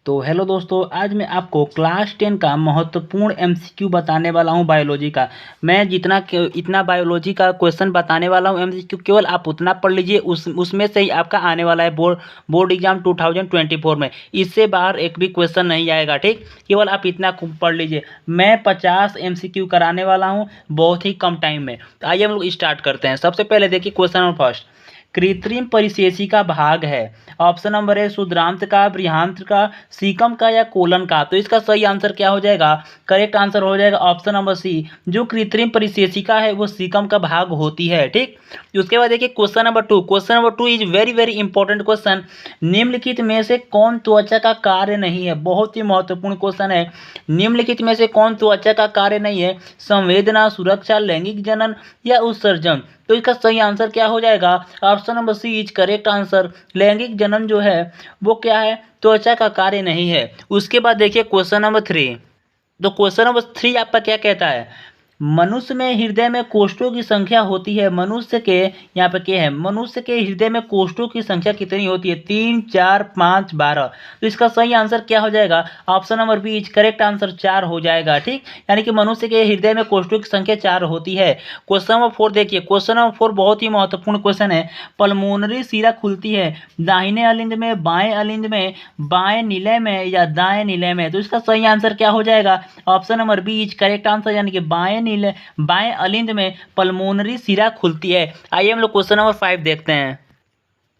तो हेलो दोस्तों, आज मैं आपको क्लास 10 का महत्वपूर्ण एमसीक्यू बताने वाला हूं बायोलॉजी का। मैं इतना बायोलॉजी का क्वेश्चन बताने वाला हूं एमसीक्यू, केवल आप उतना पढ़ लीजिए। उसमें से ही आपका आने वाला है बोर्ड एग्जाम 2024 में। इससे बाहर एक भी क्वेश्चन नहीं आएगा, ठीक। केवल आप इतना पढ़ लीजिए। मैं 50 एमसीक्यू कराने वाला हूँ बहुत ही कम टाइम में। तो आइए हम लोग स्टार्ट करते हैं। सबसे पहले देखिए क्वेश्चन नंबर फर्स्ट। कृत्रिम परिशेषी का भाग है। ऑप्शन नंबर है शुद्रांत का, बृहंत का, सीकम का या कोलन का। तो इसका सही आंसर क्या हो जाएगा? करेक्ट आंसर हो जाएगा ऑप्शन नंबर सी। जो कृत्रिम परिशेषिका है वो सीकम का भाग होती है, ठीक। उसके बाद देखिए question number two. Question number two is very very important question. निम्नलिखित में से कौन त्वचा का कार्य नहीं है? बहुत ही महत्वपूर्ण क्वेश्चन है। निम्नलिखित में से कौन त्वचा का कार्य नहीं है? संवेदना, सुरक्षा, लैंगिक जनन या उत्सर्जन। तो इसका सही आंसर क्या हो जाएगा? Option number C is correct answer. लैंगिक जनन जो है वो क्या है? त्वचा का कार्य नहीं है। उसके बाद देखिए क्वेश्चन नंबर थ्री। तो क्वेश्चन नंबर थ्री आपका क्या कहता है? मनुष्य में हृदय में कोष्ठों की संख्या होती है। मनुष्य के, यहाँ पे क्या है, मनुष्य के हृदय में कोष्ठों की संख्या कितनी होती है? 3, 4, 5, 12। तो इसका सही आंसर क्या हो जाएगा? Option number B is correct answer 4 हो जाएगा, ठीक। यानी कि मनुष्य के हृदय में कोष्ठों की संख्या 4 होती है। क्वेश्चन नंबर फोर देखिए। क्वेश्चन नंबर फोर बहुत ही महत्वपूर्ण क्वेश्चन है। पल्मोनरी शिरा खुलती है दाहिने अलिंद में, बाएं अलिंद में, बाएं निलय में या दाएं निलय में। तो इसका सही आंसर क्या हो जाएगा? Option number B is correct answer, यानी कि बाएं अलिंद में पल्मोनरी शिरा खुलती है। आइए हम लोग क्वेश्चन नंबर 5 देखते हैं।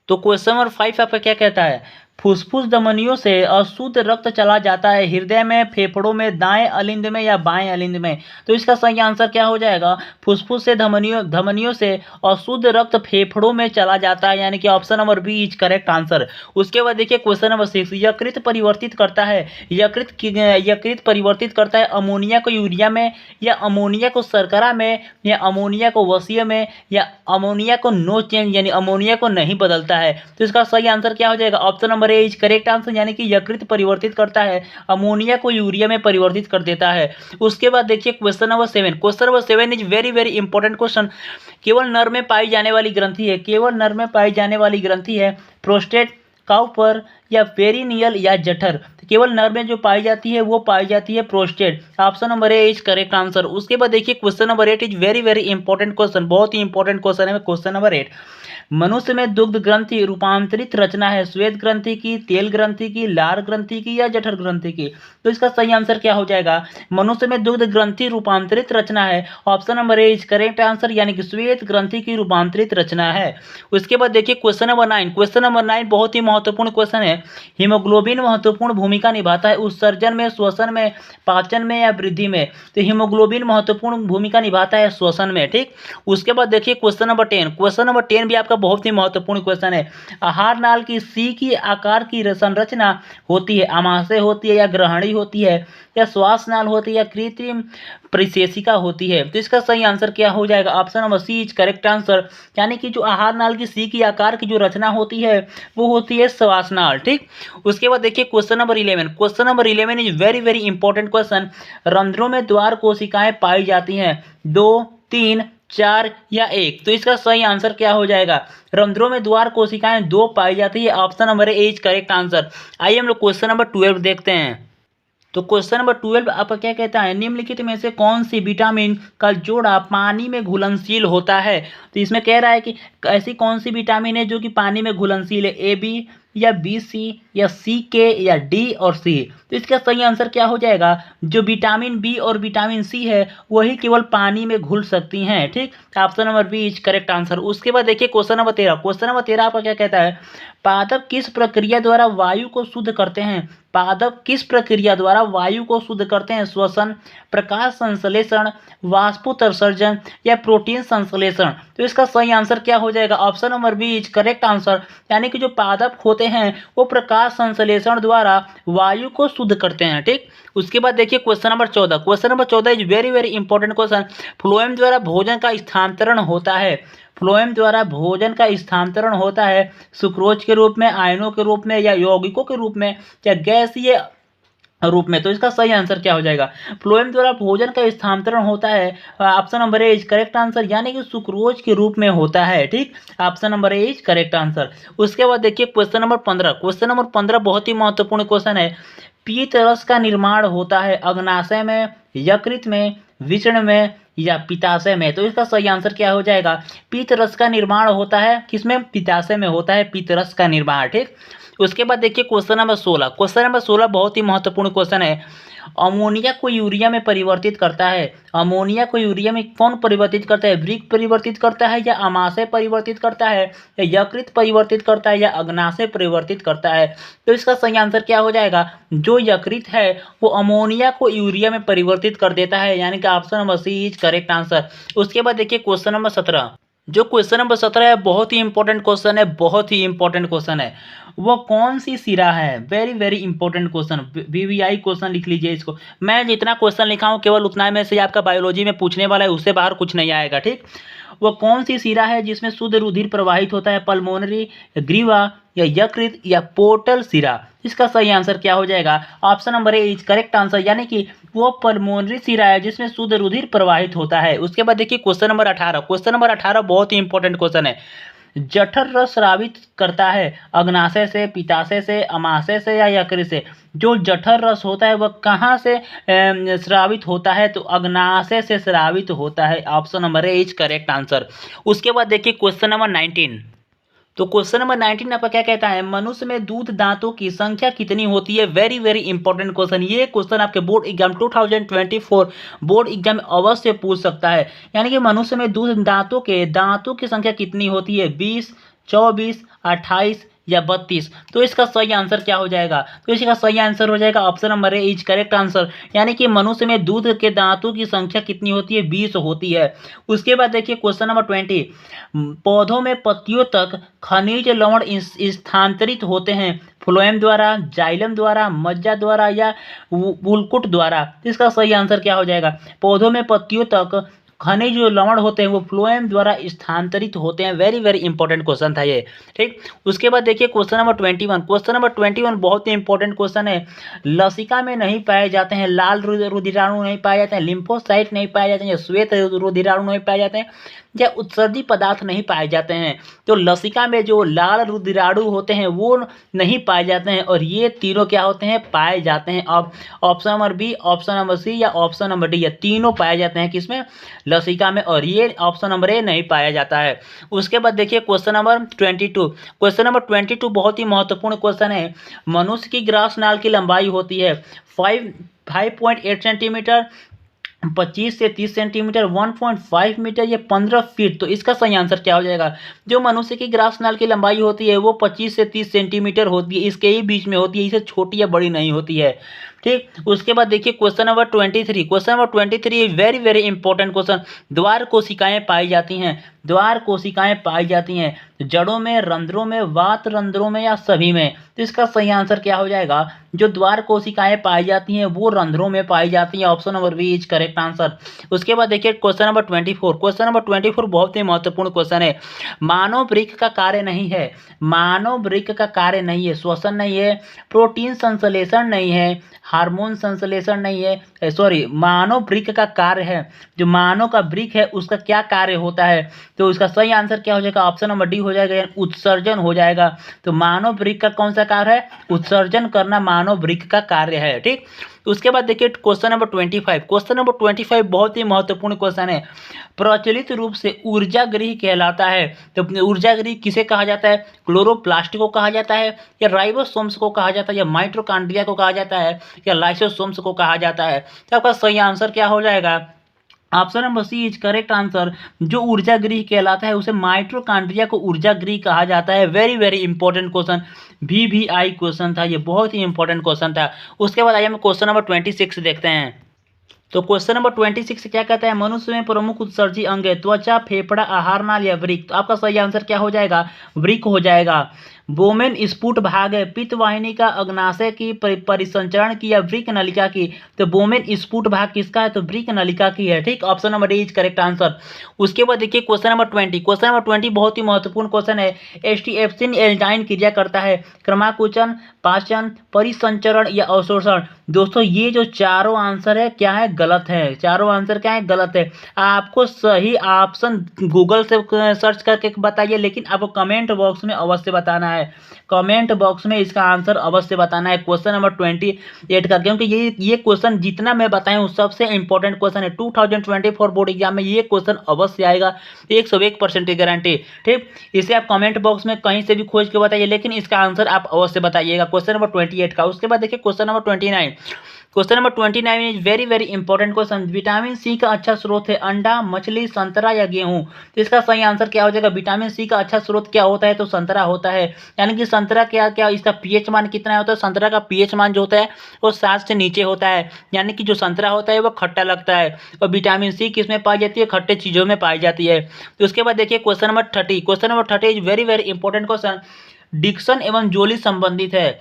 तो क्वेश्चन नंबर 5 आपका क्या कहता है? फुसफुस धमनियों से अशुद्ध रक्त चला जाता है हृदय में, फेफड़ों में, दाएं अलिंद में या बाएं अलिंद में। तो इसका सही आंसर क्या हो जाएगा? फुसफुस से धमनियों से अशुद्ध रक्त फेफड़ों में चला जाता है, यानी कि option number B is correct answer. उसके बाद देखिए क्वेश्चन नंबर 6। यकृत परिवर्तित करता है, यकृत परिवर्तित करता है अमोनिया को यूरिया में, या अमोनिया को शर्करा में, या अमोनिया को वसीय में, या अमोनिया को नो चेंज यानी अमोनिया को नहीं बदलता है। तो इसका सही आंसर क्या हो जाएगा? Option number A is correct answer, यानी कि यकृत परिवर्तित करता है अमोनिया को यूरिया में परिवर्तित कर देता है। उसके बाद देखिए question number 7। Question number 7 is very very important question. केवल नर में पाई जाने वाली ग्रंथि है, केवल नर में पाई जाने वाली ग्रंथि है प्रोस्टेट, काउपर या पेरिनियल या जठर। तो केवल नर में जो पाई जाती है वो पाई जाती है prostate. Option number A is correct answer. उसके बाद देखिए question number 8 is very very important question, बहुत ही इंपॉर्टेंट क्वेश्चन है। Question number 8। मनुष्य में दुग्ध ग्रंथि रूपांतरित रचना है श्वेत ग्रंथि की, तेल ग्रंथि की, लार ग्रंथि की या जठर ग्रंथि की। तो इसका सही आंसर क्या हो जाएगा? मनुष्य में दुग्ध ग्रंथि रूपांतरित रचना है। Option number A is correct answer, यानी कि श्वेत ग्रंथि की रूपांतरित रचना है। उसके बाद देखिए क्वेश्चन नंबर 9। क्वेश्चन नंबर 9 बहुत ही महत्वपूर्ण क्वेश्चन है। हीमोग्लोबिन महत्वपूर्ण भूमिका निभाता है उत्सर्जन में, श्वसन में, पाचन में या वृद्धि में। तो हीमोग्लोबिन महत्वपूर्ण भूमिका निभाता है श्वसन में, ठीक। उसके बाद देखिए क्वेश्चन नंबर 10। क्वेश्चन नंबर 10 भी आपका बहुत ही महत्वपूर्ण क्वेश्चन है। आहार नाल की सी की आकार की संरचना होती है, आमाशय होती है या ग्रहणी होती है, या श्वास नाल होती है, या कृत्रिम परिशेषिका होती है। तो इसका सही आंसर क्या हो जाएगा? Option number C is correct answer, यानी कि जो आहार नाल की सी की आकार की जो रचना होती है वो होती है श्वासनाल, ठीक। उसके बाद देखिए question number 11। Question number 11 is very very important question. रंध्रों में द्वार कोशिकाएं पाई जाती हैं 2, 3, 4 या 1। तो इसका सही आंसर क्या हो जाएगा? रंध्रों में द्वार कोशिकाएं 2 पाई जाती है। Option number A is correct answer. आइए हम लोग क्वेश्चन नंबर 12 देखते हैं। तो क्वेश्चन नंबर 12 आपका क्या कहता है? निम्नलिखित में से कौन सी विटामिन का जोड़ा पानी में घुलनशील होता है? तो इसमें कह रहा है कि ऐसी कौन सी विटामिन है जो कि पानी में घुलनशील है? ए बी या बी सी या सी के या डी और सी। तो इसका सही आंसर क्या हो जाएगा? जो विटामिन बी और विटामिन सी है वही केवल पानी में घुल सकती हैं, ठीक। Option number B is correct answer. उसके बाद देखिए क्वेश्चन नंबर 13। क्वेश्चन नंबर 13 आपका क्या कहता है? पादप किस प्रक्रिया द्वारा वायु को शुद्ध करते हैं? पादप किस प्रक्रिया द्वारा वायु को शुद्ध करते हैं? श्वसन, प्रकाश संश्लेषण, वाष्पोत्सर्जन या प्रोटीन संश्लेषण। तो इसका सही आंसर क्या हो जाएगा? Option number B is correct answer, यानी कि जो पादप होते हैं वो प्रकाश संश्लेषण द्वारा वायु को शुद्ध करते हैं, ठीक। उसके बाद देखिए question number 14। Question number 14 is very very important question. Phloem द्वारा भोजन का स्थानांतरण होता है। फ्लोएम द्वारा भोजन का स्थानांतरण होता है सुक्रोज के रूप में, आयनों के रूप में, या यौगिकों के रूप में, या गैसीय रूप में। तो इसका सही आंसर क्या हो जाएगा? फ्लोएम द्वारा भोजन का स्थानांतरण होता है। Option number A is correct answer, यानी कि सुक्रोज के रूप में होता है। ठीक, option number A is correct answer. उसके बाद देखिए क्वेश्चन नंबर 15। क्वेश्चन नंबर 15 बहुत ही महत्वपूर्ण क्वेश्चन है। पीत रस का निर्माण होता है अग्नाशय में, यकृत में, विषण में या पित्ताशय में? तो इसका सही आंसर क्या हो जाएगा? पीत रस का निर्माण होता है किसमें? पित्ताशय में होता है पीत रस का निर्माण। ठीक, उसके बाद देखिए क्वेश्चन नंबर 16। क्वेश्चन नंबर 16 बहुत ही महत्वपूर्ण क्वेश्चन है। अमोनिया को यूरिया में परिवर्तित करता है। अमोनिया को यूरिया में कौन परिवर्तित करता है? वृक्क परिवर्तित करता है या अमाशय परिवर्तित करता है या यकृत परिवर्तित करता है या अग्नाशय परिवर्तित करता है? तो इसका सही आंसर क्या हो जाएगा? जो यकृत है वो अमोनिया को यूरिया में परिवर्तित कर देता है, यानी कि option number C is correct answer. उसके बाद देखिए क्वेश्चन नंबर 17। जो क्वेश्चन नंबर 17 है बहुत ही इंपॉर्टेंट क्वेश्चन है, बहुत ही इंपॉर्टेंट क्वेश्चन है। वो कौन सी सिरा है? Very very important question, VVI question लिख लीजिए इसको। मैं जितना क्वेश्चन लिखा हूँ केवल उतना में से आपका बायोलॉजी में पूछने वाला है, उससे बाहर कुछ नहीं आएगा। ठीक, वो कौन सी सिरा है जिसमें शुद्ध रुधिर प्रवाहित होता है? पल्मोनरी, ग्रीवा या यकृत या पोर्टल सिरा? इसका सही आंसर क्या हो जाएगा? Option number A is correct answer, यानी कि वो पल्मोनरी सिरा है जिसमें शुद्ध रुधिर प्रवाहित होता है। उसके बाद देखिए क्वेश्चन नंबर 18। क्वेश्चन नंबर 18 बहुत ही इंपॉर्टेंट क्वेश्चन है। जठर रस स्रावित करता है अग्नाशय से, पित्ताशय से, अमाशय से या यकृत से? जो जठर रस होता है वह कहाँ से स्रावित होता है? तो अग्नाशय से स्रावित होता है। Option number A is correct answer. उसके बाद देखिए क्वेश्चन नंबर 19। तो क्वेश्चन नंबर 19 आपका क्या कहता है? मनुष्य में दूध दांतों की संख्या कितनी होती है? Very very important question. ये क्वेश्चन आपके बोर्ड एग्जाम 2024 बोर्ड एग्जाम में अवश्य पूछ सकता है। यानी कि मनुष्य में दूध दांतों की संख्या कितनी होती है? 20, 24, 28 या 32? तो इसका सही आंसर क्या हो जाएगा? तो इसका सही आंसर हो जाएगा option number A is correct answer, यानी कि मनुष्य में दूध के दांतों की संख्या कितनी होती है? 20 होती है। उसके बाद देखिए क्वेश्चन नंबर 20। पौधों में पत्तियों तक खनिज लवण स्थानांतरित होते हैं फ्लोएम द्वारा, जाइलम द्वारा, मज्जा द्वारा या वुलकुट द्वारा? इसका सही आंसर क्या हो जाएगा? पौधों में पत्तियों तक खनिज जो लवण होते हैं वो फ्लोएम द्वारा स्थानांतरित होते हैं। वेरी वेरी इंपॉर्टेंट क्वेश्चन था ये। ठीक, उसके बाद देखिए क्वेश्चन नंबर 21। क्वेश्चन नंबर 21 बहुत ही इंपॉर्टेंट क्वेश्चन है। लसिका में नहीं पाए जाते हैं लाल रुधिराणु नहीं पाए जाते हैं, लिम्फोसाइट नहीं पाए जाते हैं, या श्वेत रुधिराणु नहीं पाए जाते हैं, या उत्सर्जी पदार्थ नहीं पाए जाते हैं? तो लसिका में जो लाल रुधिराणु होते हैं वो नहीं पाए जाते हैं, और ये तीनों क्या होते हैं? पाए जाते हैं। अब option number B, option number C या ऑप्शन नंबर डी, या तीनों पाए जाते हैं किसमें? लसिका में, और ये ऑप्शन नंबर ए नहीं पाया जाता है। उसके बाद देखिए क्वेश्चन नंबर 22। क्वेश्चन नंबर 22 बहुत ही महत्वपूर्ण क्वेश्चन है। मनुष्य की ग्रास नाल की लंबाई होती है 5.8 सेंटीमीटर, 25 से 30 सेंटीमीटर, 1.5 मीटर या 15 फीट? तो इसका सही आंसर क्या हो जाएगा? जो मनुष्य की ग्रास नाल की लंबाई होती है वो 25 से 30 सेंटीमीटर होती है, इसके ही बीच में होती है, इससे छोटी या बड़ी नहीं होती है। ठीक, उसके बाद देखिए question number 23। Question number 23 very very important question. द्वार कोशिकाएं पाई जाती हैं, द्वार कोशिकाएं पाई जाती हैं जड़ों में, रंध्रों में, वात रंध्रों में या सभी में? तो इसका सही आंसर क्या हो जाएगा? जो द्वार कोशिकाएं पाई जाती हैं वो रंध्रों में पाई जाती हैं। Option number B is correct answer. उसके बाद देखिए क्वेश्चन नंबर 24। क्वेश्चन नंबर 24 बहुत ही महत्वपूर्ण क्वेश्चन है। मानव वृक्क का कार्य नहीं है, मानव वृक्क का कार्य नहीं है, श्वसन नहीं है, प्रोटीन संश्लेषण नहीं है, हार्मोन संश्लेषण नहीं है, सॉरी, मानव वृक्क का कार्य है, जो मानव का वृक्क है उसका क्या कार्य होता है? तो इसका सही आंसर क्या हो जाएगा? ऑप्शन नंबर डी हो जाएगा, उत्सर्जन हो जाएगा। तो मानव वृक्क का कौन सा कार्य है? उत्सर्जन करना मानव वृक्क का कार्य है। ठीक, उसके बाद देखिए क्वेश्चन नंबर 25। क्वेश्चन नंबर 25 बहुत ही महत्वपूर्ण क्वेश्चन है। प्रचलित रूप से ऊर्जा गृह कहलाता है, तो ऊर्जा गृह किसे कहा जाता है? क्लोरोप्लास्ट को कहा जाता है, या राइबोसोम्स को कहा जाता है, या माइटोकॉन्ड्रिया को कहा जाता है, या लाइसोसोम्स को कहा जाता है? तो आपका सही आंसर क्या हो जाएगा? Option number C is correct answer. जो ऊर्जा गृह कहलाता है उसे माइटोकॉन्ड्रिया को ऊर्जा गृह कहा जाता है। Very very important question, VVI question था ये, बहुत ही इंपॉर्टेंट क्वेश्चन था। उसके बाद आइए हम क्वेश्चन नंबर 26 देखते हैं। तो क्वेश्चन नंबर 26 क्या कहता है? मनुष्य में प्रमुख उत्सर्जी अंग है त्वचा, फेफड़ा, आहार नाल या वृक्क? तो आपका सही आंसर क्या हो जाएगा? वृक्क हो जाएगा। बोमेन स्फुट भाग है पित्त वाहिनी का, अग्नाशय की, परिसंचरण की या वृक्क नलिका की? तो बोमेन स्फुट भाग किसका है? तो वृक्क नलिका की है। ठीक, option number D is correct answer. उसके बाद देखिए क्वेश्चन नंबर 20। क्वेश्चन नंबर 20 बहुत ही महत्वपूर्ण क्वेश्चन है। एस्टिएप्सिन एल्डाइन क्रिया करता है क्रमाकुचन, पाचन, परिसंचरण या अवशोषण। दोस्तों ये जो चारों आंसर है क्या है, गलत है। चारों आंसर क्या है, गलत है। आपको सही ऑप्शन गूगल से सर्च करके बताइए, लेकिन आपको कमेंट बॉक्स में अवश्य बताना है। कमेंट बॉक्स में इसका आंसर अवश्य बताना है क्वेश्चन नंबर 28 का, क्योंकि ये क्वेश्चन जितना मैं बताया सबसे इंपॉर्टेंट क्वेश्चन है। 2024 बोर्ड एग्जाम में ये क्वेश्चन अवश्य आएगा, 101% की गारंटी। ठीक, इसे आप कमेंट बॉक्स में कहीं से भी खोज के बताइए, लेकिन इसका आंसर आप अवश्य बताइएगा क्वेश्चन नंबर 28 का। उसके बाद देखिए question number 29। Question number 29 is very very important question. Vitamin C का अच्छा स्रोत है अंडा, मछली, संतरा या गेहूं। तो इसका सही आंसर क्या हो जाएगा? विटामिन सी का अच्छा स्रोत क्या होता है? तो संतरा होता है। यानी कि संतरा क्या क्या इसका पीएच मान कितना होता है? संतरा का पीएच मान जो होता है वो 7 से नीचे होता है। यानी कि जो संतरा होता है वो खट्टा लगता है। और विटामिन सी किस में पाई जाती है? खट्टे चीजों में पाई जाती है। तो उसके बाद देखिए question number 30। Question number 30 is very very important question. डिक्शन एवं जोली संबंधित है।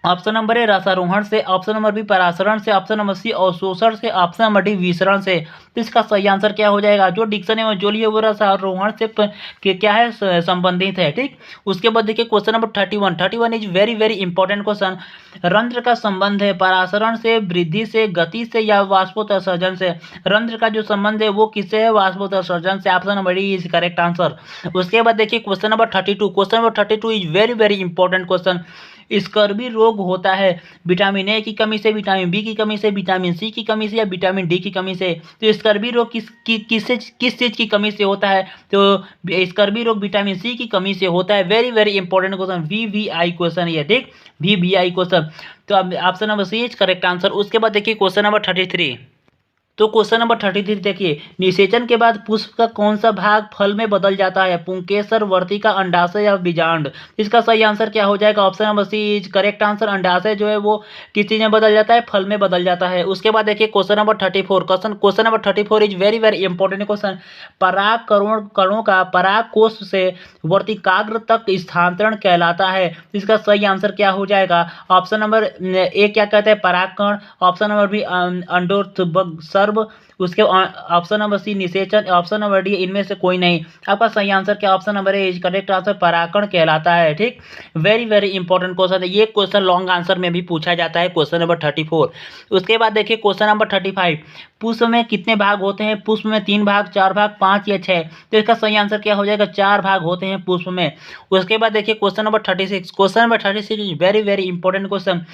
ऑप्शन नंबर ए रसारोहण से, ऑप्शन नंबर बी परासरण से, ऑप्शन नंबर सी अवशोषण से, ऑप्शन नंबर डी विसरण से। तो इसका सही आंसर क्या हो जाएगा? जो डिक्शन एवं जोली है वो रसारोहण से क्या है, संबंधित है। ठीक, उसके बाद देखिए question number 31 is very very important question. रंध्र का संबंध है परासरण से, वृद्धि से, गति से या वाष्पोत्सर्जन से। रंध्र का जो संबंध है वो किससे है? वाष्पोत्सर्जन से। Option number D is correct answer. उसके बाद देखिए question number 32। Question number 32 is very very important question. Scurvy रोग होता है विटामिन ए की कमी से, विटामिन बी की कमी से, विटामिन सी की कमी से या विटामिन डी की कमी से। तो स्कर्वी रोग किस चीज की कमी से होता है? तो स्कर्वी रोग विटामिन सी की कमी से होता है। Very very important question, VVI question ये। ठीक, VVI क्वेश्चन। तो अब option number C is correct answer. उसके बाद देखिए क्वेश्चन नंबर 33। तो क्वेश्चन नंबर 33 देखिए, निषेचन के बाद पुष्प का कौन सा भाग फल में बदल जाता है? पुंकेसर, वर्तिका, अंडाशय या बीजांड। इसका सही आंसर क्या हो जाएगा? Option number C is correct answer. अंडाशय जो है वो किस चीज में बदल जाता है? फल में बदल जाता है। उसके बाद देखिए question number 34। Question number 34 is very very important question. पराग कणों का पराग कोष से वर्तिकाग्र तक स्थानांतरण कहलाता है। इसका सही आंसर क्या हो जाएगा? ऑप्शन नंबर ए क्या कहता है? परागकण। ऑप्शन नंबर बी अंडोत्सर्ग। उसके ऑप्शन नंबर सी निषेचन। ऑप्शन नंबर डी इनमें से कोई नहीं। आपका सही आंसर क्या? Option number A is correct answer, परागकण कहलाता है। ठीक, वेरी वेरी इंपॉर्टेंट क्वेश्चन है। ये क्वेश्चन लॉन्ग आंसर में भी पूछा जाता है, क्वेश्चन नंबर 34। उसके बाद देखिए क्वेश्चन नंबर 35। पुष्प में कितने भाग होते हैं? पुष्प में 3 भाग, 4 भाग, 5 या 6। तो इसका सही आंसर क्या हो जाएगा? 4 भाग होते हैं पुष्प में। उसके बाद देखिए question number 36। Question number 36 is very very important question.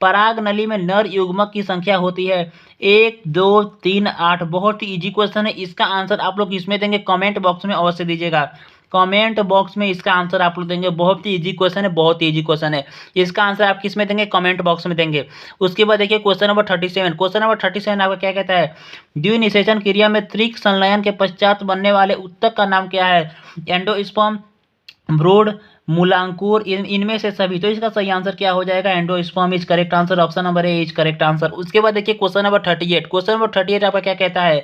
पराग नली में नर युग्मक की संख्या होती है 1, 2, 3, 8। बहुत ही इजी क्वेश्चन है। इसका आंसर आप लोग इसमें देंगे, कमेंट बॉक्स में अवश्य दीजिएगा। कमेंट बॉक्स में इसका आंसर आप लोग देंगे। बहुत ही इजी क्वेश्चन है, बहुत ही इजी क्वेश्चन है। इसका आंसर आप किस में देंगे? कमेंट बॉक्स में देंगे। उसके बाद देखिए क्वेश्चन नंबर 37। क्वेश्चन नंबर 37 आपका क्या कहता है? द्विनिषेचन क्रिया में त्रिक संलयन के पश्चात बनने वाले उत्तक का नाम क्या है? एंडोस्पर्म, ब्रोड, मूलांकुर, इनमें से सभी। तो इसका सही आंसर क्या हो जाएगा? Endosperm is correct answer. Option number A is correct answer. उसके बाद देखिए क्वेश्चन नंबर 38। क्वेश्चन नंबर 38 आपका क्या कहता है?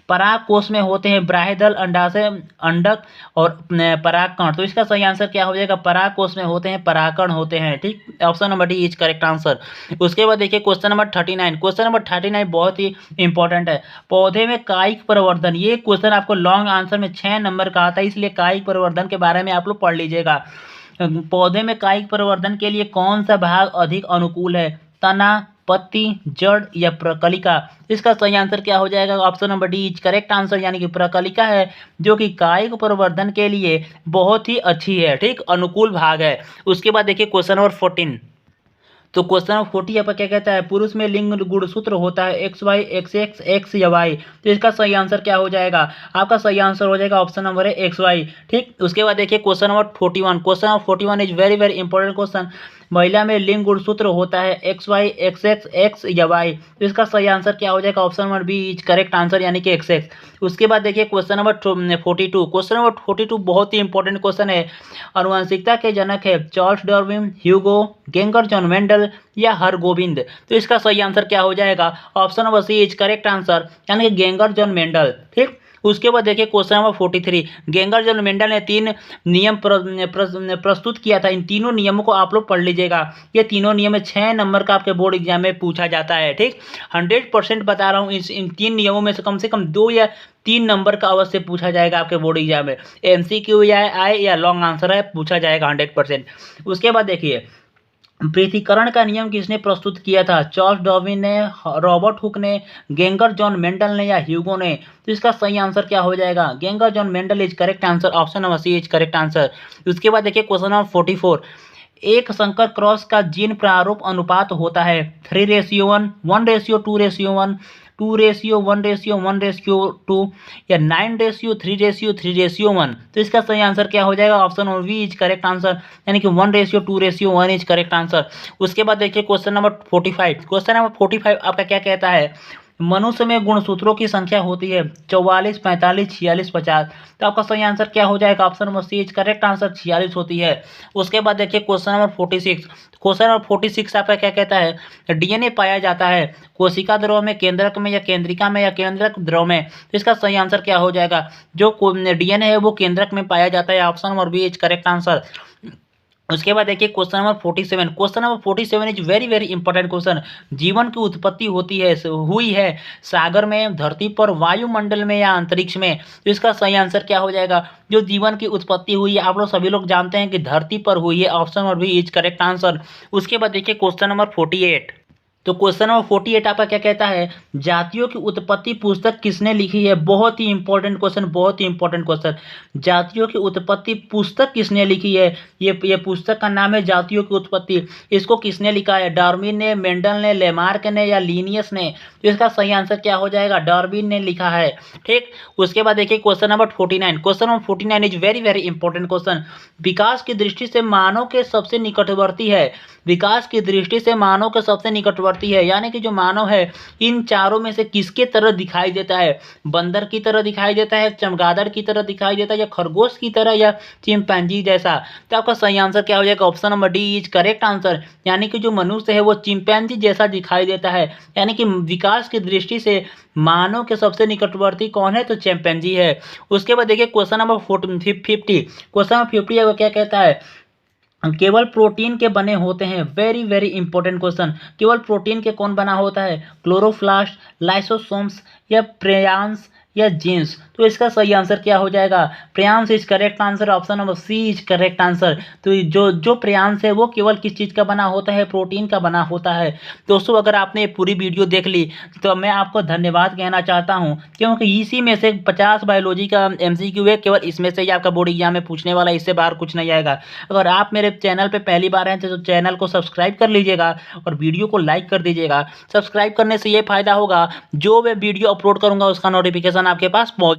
पराग कोष में होते हैं बाह्यदल, अंडाशय, अंडक और परागकण। तो इसका सही आंसर क्या हो जाएगा? पराग कोष में होते हैं परागकण होते हैं। ठीक, option number D is correct answer. उसके बाद देखिए क्वेश्चन नंबर 39। क्वेश्चन नंबर 39 बहुत ही इंपॉर्टेंट है। पौधे में कायिक प्रवर्धन, ये क्वेश्चन आपको लॉन्ग आंसर में 6 नंबर का आता है, इसलिए कायिक प्रवर्धन के बारे में आप लोग पढ़ लीजिएगा। पौधे में कायिक प्रवर्धन के लिए कौन सा भाग अधिक अनुकूल है? तना, पत्ती, जड़ या प्रकलिका। इसका सही आंसर क्या हो जाएगा? Option number D is correct answer, यानी कि प्रकलिका है, जो कि कायिक प्रवर्धन के लिए बहुत ही अच्छी है। ठीक, अनुकूल भाग है। उसके बाद देखिए क्वेश्चन नंबर 14। तो क्वेश्चन नंबर 40 आपका क्या कहता है? पुरुष में लिंग गुणसूत्र होता है XY, XX, X या Y। तो इसका सही आंसर क्या हो जाएगा? आपका सही आंसर हो जाएगा ऑप्शन नंबर है XY। ठीक, उसके बाद देखिए question number 41। Question number 41 is very very important question. महिला में लिंग गुणसूत्र होता है XY, XX, X या Y। तो इसका सही आंसर क्या हो जाएगा? Option number B is correct answer, यानी कि XX। उसके बाद देखिए क्वेश्चन नंबर 42। क्वेश्चन नंबर 42 बहुत ही इंपॉर्टेंट क्वेश्चन है। आनुवंशिकता के जनक है Charles Darwin, Hugo, Gregor John Mendel या हरगोविंद। तो इसका सही आंसर क्या हो जाएगा? Option number C is correct answer, यानी कि गेंगर जॉन मेंडल। ठीक, उसके बाद देखिए question number 43। Gregor John Mendel ने 3 नियम प्रस्तुत किया था। इन तीनों नियमों को आप लोग पढ़ लीजिएगा। ये तीनों नियम 6 नंबर का आपके बोर्ड एग्जाम में पूछा जाता है। ठीक, 100% बता रहा हूँ, इन 3 नियमों में से कम 2 या 3 नंबर का अवश्य पूछा जाएगा आपके बोर्ड एग्जाम में। MCQ या लॉन्ग आंसर है, पूछा जाएगा 100%। उसके बाद देखिए पृथक्करण का नियम किसने प्रस्तुत किया था? चार्ल्स डार्विन ने, रॉबर्ट हुक ने, गेंगर जॉन मेंडल ने या ह्यूगो ने? तो इसका सही आंसर क्या हो जाएगा? Gregor John Mendel is correct answer, option number C is correct answer. उसके बाद देखिए क्वेश्चन नंबर 44, एक संकर क्रॉस का जीन प्रारूप अनुपात होता है 3:1, 1:2:1, 2:1:1:2 या 9:3:3:1। तो इसका सही आंसर क्या हो जाएगा? Option number B is correct answer, यानी कि 1:2:1 इज करेक्ट आंसर। उसके बाद देखिए क्वेश्चन नंबर 45, क्वेश्चन नंबर 45 आपका क्या कहता है? मनुष्य में गुणसूत्रों की संख्या होती है 44, 45, 46, 50। तो आपका सही आंसर क्या हो जाएगा? Option number C is correct answer, 46 होती है। उसके बाद देखिए क्वेश्चन नंबर 46, क्वेश्चन नंबर 46 आपका क्या कहता है? डीएनए पाया जाता है कोशिका द्रव में, केंद्रक में या केंद्रिका में या केंद्रक द्रव में? तो इसका सही आंसर क्या हो जाएगा? जो डीएनए है वो केंद्रक में पाया जाता है, option number B is correct answer. उसके बाद देखिए question number 47, question number 47 is very very important question. जीवन की उत्पत्ति हुई है सागर में, धरती पर, वायुमंडल में या अंतरिक्ष में? तो इसका सही आंसर क्या हो जाएगा? जो जीवन की उत्पत्ति हुई है आप लोग सभी लोग जानते हैं कि धरती पर हुई है, option number B is correct answer. उसके बाद देखिए क्वेश्चन नंबर 48, तो क्वेश्चन नंबर 48 आपका क्या कहता है? जातियों की उत्पत्ति पुस्तक किसने लिखी है? बहुत ही इंपॉर्टेंट क्वेश्चन, बहुत ही इंपॉर्टेंट क्वेश्चन। जातियों की उत्पत्ति पुस्तक किसने लिखी है? ये पुस्तक का नाम है जातियों की उत्पत्ति। इसको किसने लिखा है? डार्विन ने, मेंडल ने, लेमार्क ने या लिनियस ने? तो इसका सही आंसर क्या हो जाएगा? डार्विन ने लिखा है। ठीक। उसके बाद देखिए question number 49, question number 49 is very very important question. विकास की दृष्टि से मानव के सबसे निकटवर्ती है, विकास की दृष्टि से मानव के सबसे निकटवर्ती है, यानी कि जो मानव है इन चारों में से किसके तरह दिखाई देता है? बंदर की तरह दिखाई देता है, चमगादड़ की तरह दिखाई देता है, या खरगोश की तरह, या चिंपैंजी जैसा? तो आपका सही आंसर क्या हो जाएगा? Option number D is correct answer, यानी कि जो मनुष्य है वो चिंपैंजी जैसा दिखाई देता है, यानी कि विकास की दृष्टि से मानव के सबसे निकटवर्ती कौन है? तो चिंपैंजी है। उसके बाद देखिए क्वेश्चन नंबर 50, क्वेश्चन नंबर 50 क्या कहता है? केवल प्रोटीन के बने होते हैं, वेरी वेरी इंपॉर्टेंट क्वेश्चन। केवल प्रोटीन के कौन बना होता है? क्लोरोप्लास्ट, लाइसोसोम्स या प्रेयांस या जीन्स? तो इसका सही आंसर क्या हो जाएगा? प्रेयांस is correct answer, option number C is correct answer. तो जो जो प्रेयांस है वो केवल किस चीज़ का बना होता है? प्रोटीन का बना होता है। दोस्तों अगर आपने ये पूरी वीडियो देख ली तो मैं आपको धन्यवाद कहना चाहता हूँ, क्योंकि इसी में से 50 बायोलॉजी का एमसीक्यू है, केवल इसमें से ही आपका बोर्ड एग्जाम में पूछने वाला है, इससे बाहर कुछ नहीं आएगा। अगर आप मेरे चैनल पे पहली बार हैं तो चैनल को सब्सक्राइब कर लीजिएगा और वीडियो को लाइक कर दीजिएगा। सब्सक्राइब करने से ये फायदा होगा, जो मैं वीडियो अपलोड करूंगा उसका नोटिफिकेशन आपके पास पहुंच